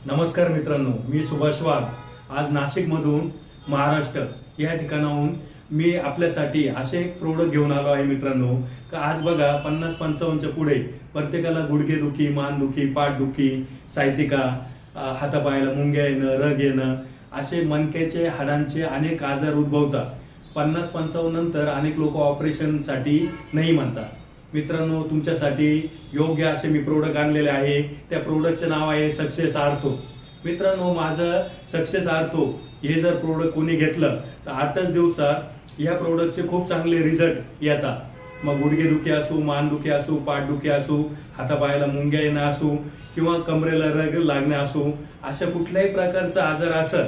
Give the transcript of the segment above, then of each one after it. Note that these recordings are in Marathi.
नमस्कार मित्रांनो, मी सुभाष वाघ आज नाशिकमधून महाराष्ट्र या ठिकाणाहून मी आपल्यासाठी असे एक प्रोडक्ट घेऊन आलो आहे मित्रांनो. का आज बघा 50-55च्या पुढे प्रत्येकाला गुडघेदुखी, मानदुखी, पाठदुखी, सायटिका, हातापायाला मुंग्या येणं, रग येणं, असे मणक्याचे हाडांचे अनेक आजार उद्भवतात. 50-55 नंतर अनेक लोक ऑपरेशनसाठी नाही म्हणतात. मित्रांनो, तुमच्यासाठी योग्य असे मी प्रोडक्ट आणलेले आहे. त्या प्रोडक्टचे नाव आहे सक्सेस आर्थो. मित्रांनो, माझं सक्सेस आर्थो हे जर प्रोडक्ट कोणी घेतलं तर 8च दिवसात या प्रोडक्टचे खूप चांगले रिझल्ट येतात. मग गुडघेदुखी असो, मानदुखी असो, पाठदुखी असो, हातापायाला मुंग्या येणं असो किंवा कमरेला रग लागणे असो, अशा कुठल्याही प्रकारचा आजार असेल,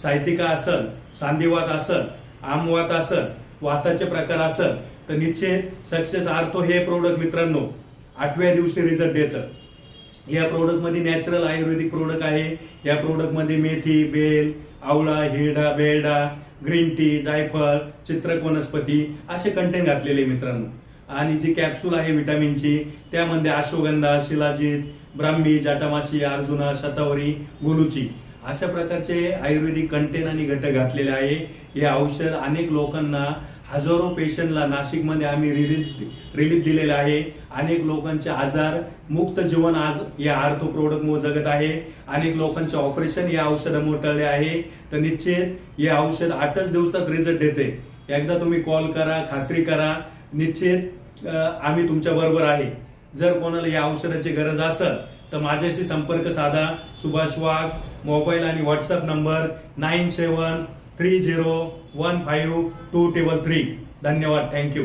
सायटिका असेल, सांधिवात असेल, आमवात असेल, वाताचे प्रकार असेल, तर निश्चित सक्सेस आर्थो हे प्रोडक्ट मित्रांनो 8व्या दिवशी रिझल्ट देतं. या प्रोडक्ट मध्ये नॅचरल आयुर्वेदिक प्रोडक्ट आहे. या प्रोडक्ट मध्ये मेथी, बेल, आवळा, हिरडा, बेलडा, ग्रीन टी, जायफळ, चित्रक वनस्पती असे कंटेंट घातलेले मित्रांनो. आणि जी कॅप्सूल आहे विटामिनची, त्यामध्ये अश्वगंधा, शिलाजीत, ब्राह्मी, जाटामाशी, अर्जुना, शतावरी, गुलुची अशा प्रकारचे आयुर्वेदिक कंटेन आणि घटक घातलेले आहे. हे औषध अनेक लोकांना, हजारो पेशंटला नाशिकमध्ये आम्ही रिलीफ दिलेले आहे. अनेक लोकांचे आजार मुक्त जीवन आज या आर्थो प्रोडक्ट मुळे जगत आहे. अनेक लोकांचे ऑपरेशन या औषधामुळे टळले आहे. तर निश्चित हे औषध 8च दिवसात रिझल्ट देते. एकदा तुम्ही कॉल करा, खात्री करा, निश्चित आम्ही तुमच्या बरोबर आहे. जर कोणाला या औषधाची गरज असेल तर माझ्याशी संपर्क साधा. सुभाष वाघ, मोबाईल आणि व्हॉट्सअप नंबर 9730152233. धन्यवाद. थँक्यू.